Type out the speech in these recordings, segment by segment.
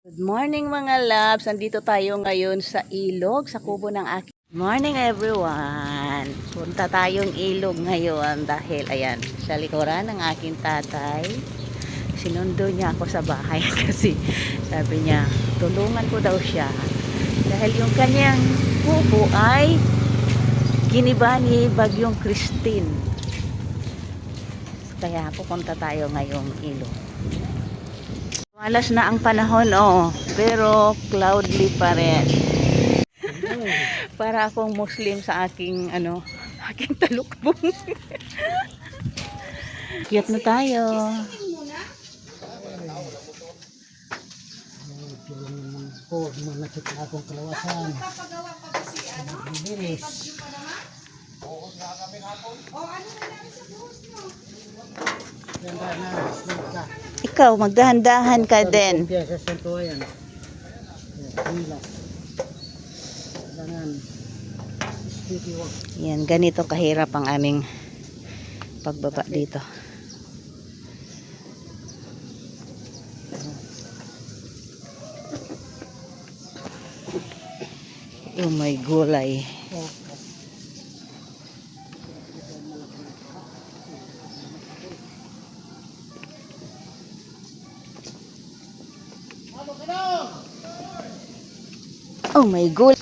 Good morning mga loves. Andito tayo ngayon sa ilog, sa kubo ng aking. Morning everyone. Punta tayong ilog ngayon dahil ayan, sa likuran ng aking tatay. Sinundo niya ako sa bahay kasi sabi niya, tulungan ko daw siya. Dahil yung kanyang kubo ay giniba ni Bagyong Christine. Kaya pupunta tayo ngayong ilog. Malas na ang panahon, pero cloudy pa rin. Para akong Muslim sa aking aking talukbong. Kiyat na tayo. Manakit na akong kalawasan. Bilis. Ikaw, magdahan-dahan ka din. Sa sentuayan. Yan, ganito kahirap ang aming pagbaba dito. Oh my gulay. Oh my god.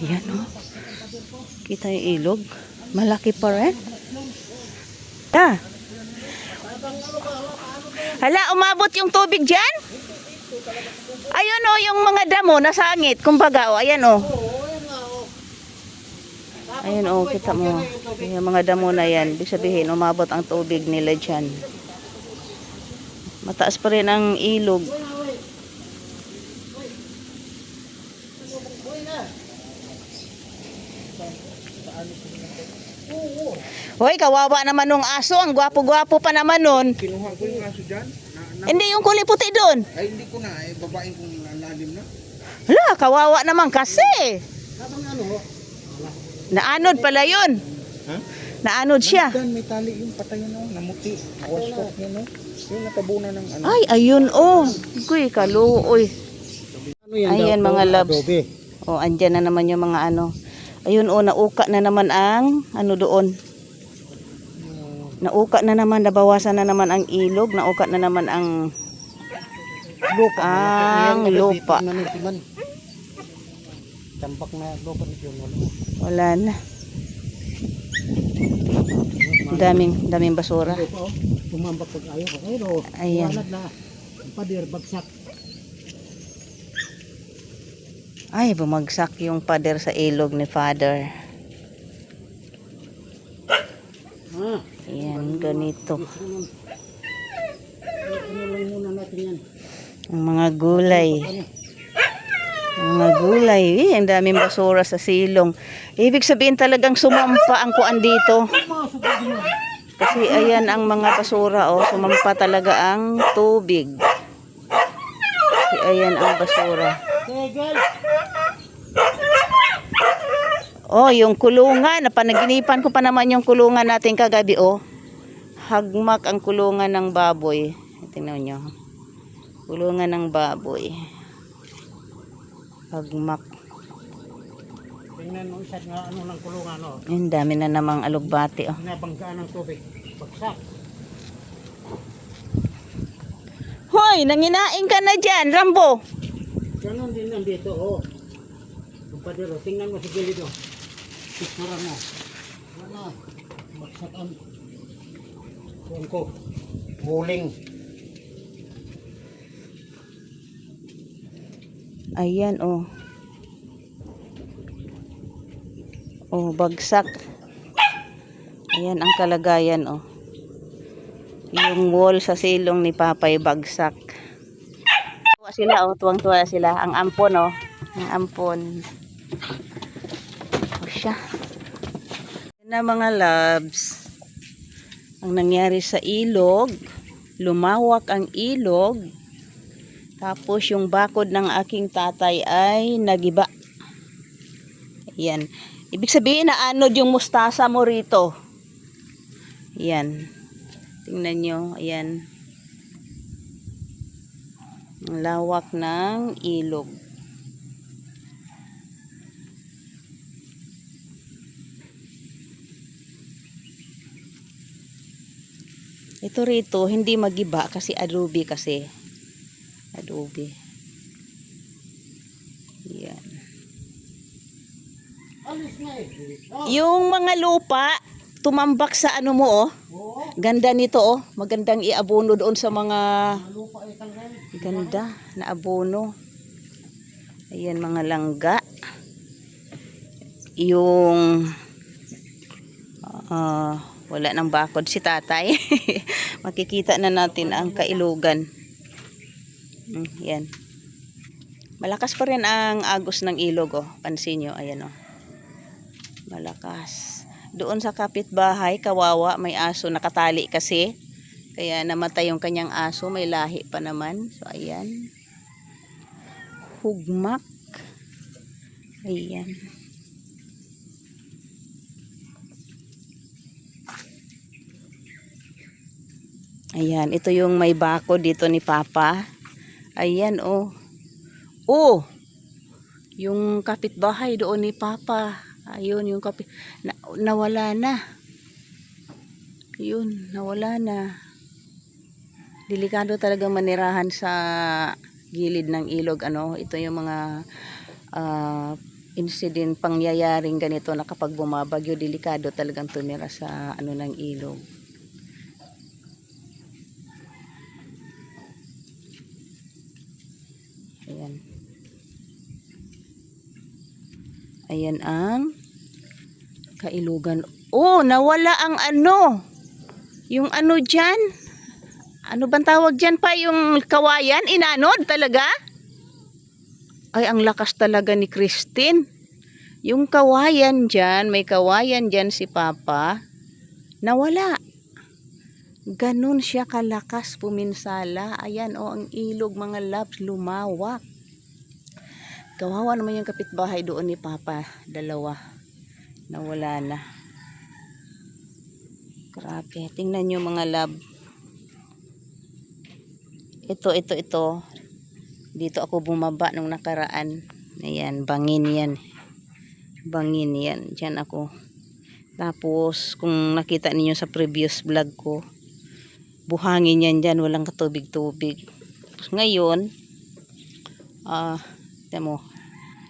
Ayan kita yung ilog. Malaki pa rin. Hala, umabot yung tubig dyan? Ayun yung mga damo nasa angit. Kumbaga ayan Ayan kita mo. Yung mga damo na yan. Ibig sabihin, umabot ang tubig nila dyan. Mataas pa rin ang ilog. Hoy, kawawa naman nung aso. Ang gwapo-gwapo pa naman nun. Kinuha ko yung aso dyan. Hindi, yung kulay puti doon. Ay, hindi ko na. Babaeng kong lalim na. Hala, kawawa naman kasi. Habang Naanod pala yun. Ha? Naanod siya. Dan, may tali yung patay namuti. Waspok yun yung natabunan ng Ay, ayun Kuy, kaluoy. Ayan mga loves. Andyan na naman yung mga Ayun nauka na naman ang doon. Nauka na naman, nabawasan na naman ang ilog, nauka na naman ang lupa. Lupa. Tampak na lupa nito. Wala na. Daming basura. Tumambak pag ayaw. Ayan. Pader, bagsak. Ay, bumagsak yung pader sa ilog ni Father. Ayan, ganito. Ang mga gulay. Ang daming basura sa silong. Ibig sabihin talagang sumampa ang kuan dito. Kasi ayan ang mga basura, sumampa talaga ang tubig. Kasi ayan ang basura. Yung kulungan, napanaginipan ko pa naman yung kulungan natin kagabi, Hagmak ang kulungan ng baboy. Tingnan nyo. Kulungan ng baboy. Hagmak. Tingnan mo isa nga ng kulungan, Ang dami na namang alugbati, Nabanggaan ng tubig. Bagsak. Hoy, nanginain ka na dyan, Rambo. Ganon din nandito, Kumpadero, tingnan mo sa gilid, Picture mo. Wala. Bagsak ang kuwan ko. Huling. Ayan, bagsak. Ayan ang kalagayan, Yung wall sa silong ni Papay bagsak. Tuwang-tuwa sila. Ang ampon, Ang ampon. Siya. Yan na mga loves. Ang nangyari sa ilog, lumawak ang ilog. Tapos yung bakod ng aking tatay ay nagiba. Ayan. Ibig sabihin na anod yung mustasa mo rito. Yan. Tingnan nyo, ayan. Ang lawak ng ilog. Ito rito, hindi magiba kasi adobe kasi. Adobe. Yan. Yung mga lupa, tumambak sa ano mo oh. Ganda nito oh. Magandang iabono doon sa mga ganda na abono. Ayan mga langga. Yung wala nang bakod si tatay. Makikita na natin ang kailugan. Yan. Malakas pa rin ang agos ng ilog oh. Pansin nyo, ayan oh. Malakas. Doon sa kapitbahay, kawawa, may aso nakatali kasi. Kaya namatay yung kanyang aso, may lahi pa naman. So ayan. Hugmak. Ayan. Ayan, ito yung may bako dito ni Papa. Ayan oh. Oh. Yung kapitbahay doon ni Papa. Ayun yung nawala na. Yun, nawala na. Delikado talaga manirahan sa gilid ng ilog ano. Ito yung mga incident pangyayaring ganito na kapag bumabagyo, delikado talagang tumira sa ano ng ilog. Ayan. Ayan ang kailugan. Oh, nawala ang ano. Yung ano dyan. Ano bang tawag dyan pa? Yung kawayan? Inanod talaga? Ay, ang lakas talaga ni Christine. Yung kawayan dyan, may kawayan dyan si Papa. Nawala. Ganun siya kalakas puminsala. Ayan, oh, ang ilog mga loves, lumawak. Kawawa naman yung kapitbahay doon ni Papa. Dalawa. Nawala na. Grabe. Tingnan nyo mga love. Ito. Dito ako bumaba nung nakaraan. Ayan, bangin yan. Bangin yan. Diyan ako. Tapos, kung nakita niyo sa previous vlog ko, buhangin yan dyan. Walang katubig-tubig. Tapos ngayon, tamo,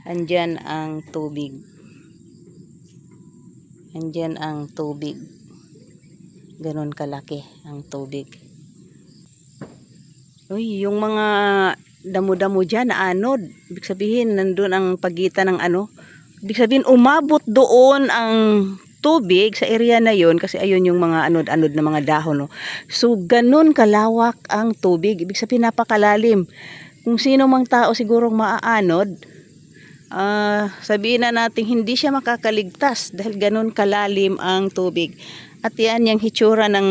andyan ang tubig. Andyan ang tubig. Ganon kalaki ang tubig. Uy, yung mga damo-damo dyan na anod. Ibig sabihin, nandun ang pagitan ng ano. Ibig sabihin, umabot doon ang tubig sa area na yon kasi ayun yung mga anod-anod na mga dahon. No? So, ganon kalawak ang tubig. Ibig sabihin, napakalalim. Kung sino mang tao sigurong maaanod, sabihin na natin hindi siya makakaligtas dahil ganon kalalim ang tubig. At yan, yung hitsura ng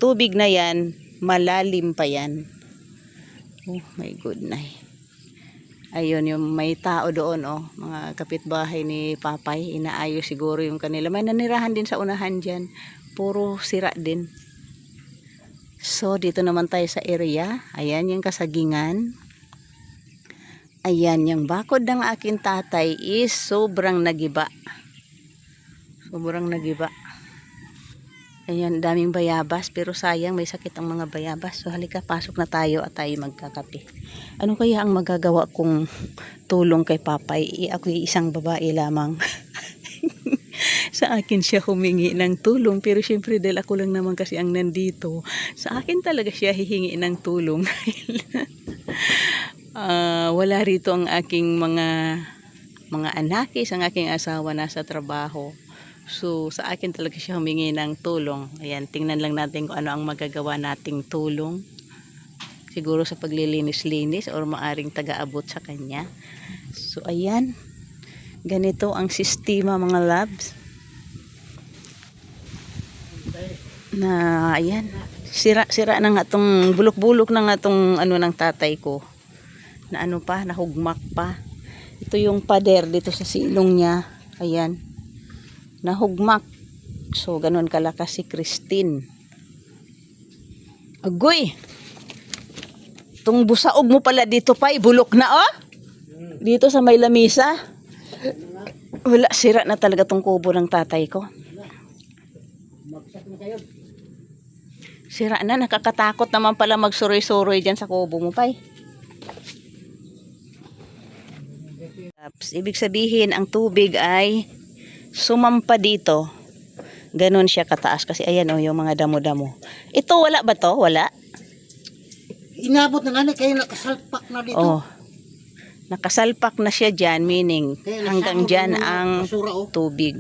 tubig na yan, malalim pa yan. Oh my goodness. Ayun, yung may tao doon, oh, mga kapitbahay ni Papay, inaayos siguro yung kanila. May nanirahan din sa unahan dyan. Puro sira din. So, dito naman tayo sa area. Ayan, yung kasagingan. Ayan, yung bakod ng aking tatay is sobrang nagiba. Sobrang nagiba. Ayan, daming bayabas. Pero sayang, may sakit ang mga bayabas. So, halika, pasok na tayo at tayo magkakape. Ano kaya ang magagawa kong tulong kay Papay? Ako'y isang babae lamang. Sa akin siya humingi ng tulong. Pero syempre, dahil ako lang naman kasi ang nandito, sa akin talaga siya hihingi ng tulong. Wala rito ang aking mga anakis, ang aking asawa nasa trabaho. So, sa akin talaga siya humingi ng tulong. Ayan, tingnan lang natin kung ano ang magagawa nating tulong. Siguro sa paglilinis-linis or maaring taga-abot sa kanya. So, ayan. Ganito ang sistema mga loves. Na, ayan. Sira na nga itong, bulok-bulok na nga itong ano ng tatay ko. Na ano pa, nahugmak pa. Ito yung pader dito sa silong niya. Ayan. Nahugmak. So, ganun kalakas si Christine. Agoy. Tung busaog mo pala dito pa, bulok na oh. Dito sa may lamisa. Wala, sira na talaga tong kubo ng tatay ko. Sira na, nakakatakot naman pala magsuroy-suroy dyan sa kubo mo pa. Ibig sabihin, ang tubig ay sumampa dito. Ganon siya kataas kasi ayan oh, yung mga damo-damo. Ito wala ba to? Wala? Inabot na nga kaya nakasalpak na dito. Oh. Nakasalpak na siya dyan, meaning Kaya hanggang nasakop dyan yung ang basura, oh. tubig.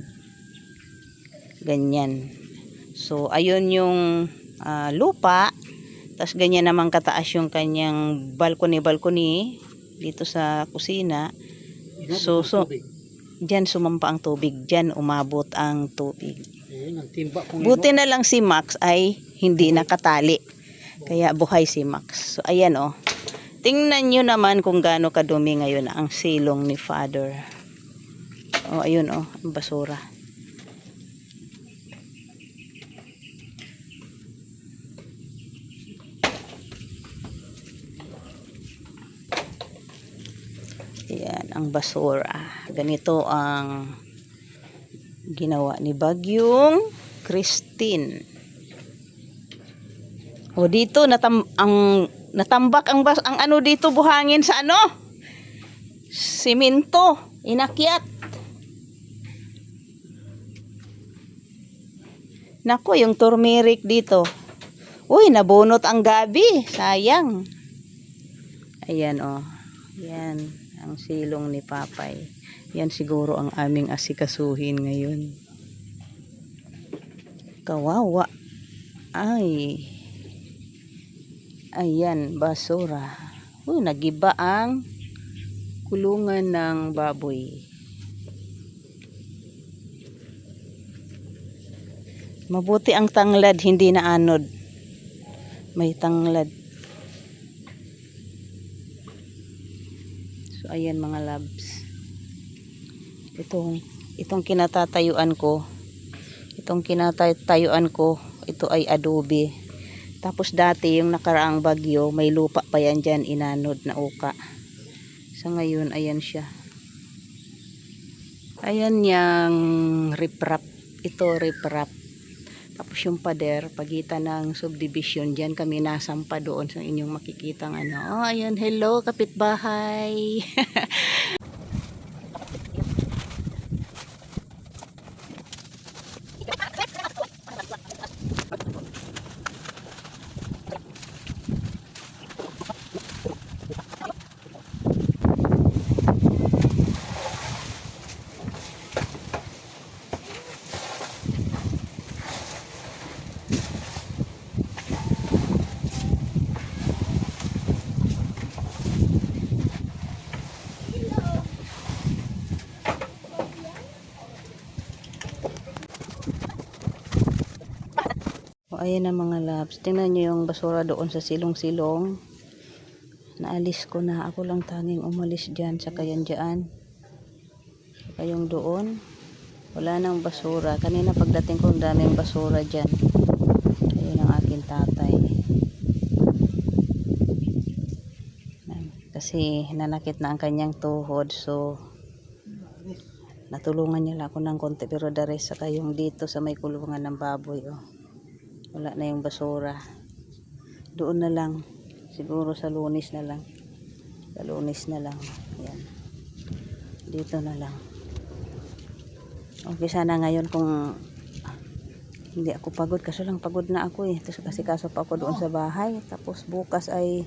Ganyan. So, ayun yung lupa. Tapos ganyan naman kataas yung kanyang balcony dito sa kusina. So, dyan sumampa ang tubig. Dyan umabot ang tubig. Ayun, ang timba kong Buti na lang si Max ay hindi nakatali. Kaya buhay si Max. So, ayan oh. Tingnan nyo naman kung gaano kadumi ngayon ang silong ni Father. Oh, ayun oh, ang basura. Ayan, ang basura. Ganito ang ginawa ni Bagyong Christine. O dito natambak ang ano dito buhangin sa ano? Simento, inakyat. Nako, yung turmeric dito. Uy, nabunot ang gabi. Sayang. Ayan oh. Yan ang silong ni Papay. Yan siguro ang aming asikasuhin ngayon. Kawawa. Ay. Ayan, basura. Nagiba ang kulungan ng baboy. Mabuti ang tanglad, hindi na anod. May tanglad. So, ayan mga loves. Itong kinatatayuan ko. Ito ay adobe. Tapos dati yung nakaraang bagyo, may lupa pa yan dyan, inanod na uka. Sa ngayon, ayan siya. Ayan yung riprap. Ito riprap. Tapos yung pader, pagitan ng subdivision, dyan kami nasampa doon sa inyong makikitang ano. Oh, ayan, hello, kapitbahay. O, ayan na mga loves. Tingnan nyo yung basura doon sa silong-silong. Naalis ko na. Ako lang tanging umalis dyan sa kayan dyan. Kayong doon. Wala nang basura. Kanina pagdating ko, daming basura dyan. Ayun ang aking tatay. Kasi nanakit na ang kanyang tuhod. So, natulungan niya ako ng konti. Pero the rest, saka yung dito sa may kulungan ng baboy. Oh. Wala na yung basura. Doon na lang. Siguro sa Lunes na lang. Sa Lunes na lang. Ayan. Dito na lang. Okay, sana ngayon kung hindi ako pagod. Kaso lang pagod na ako eh. Tapos kasi kaso pa ako doon sa bahay. Tapos bukas ay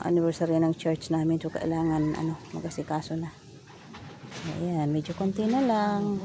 anniversary ng church namin. So kailangan magasikaso na. Ayan. Medyo konti na lang.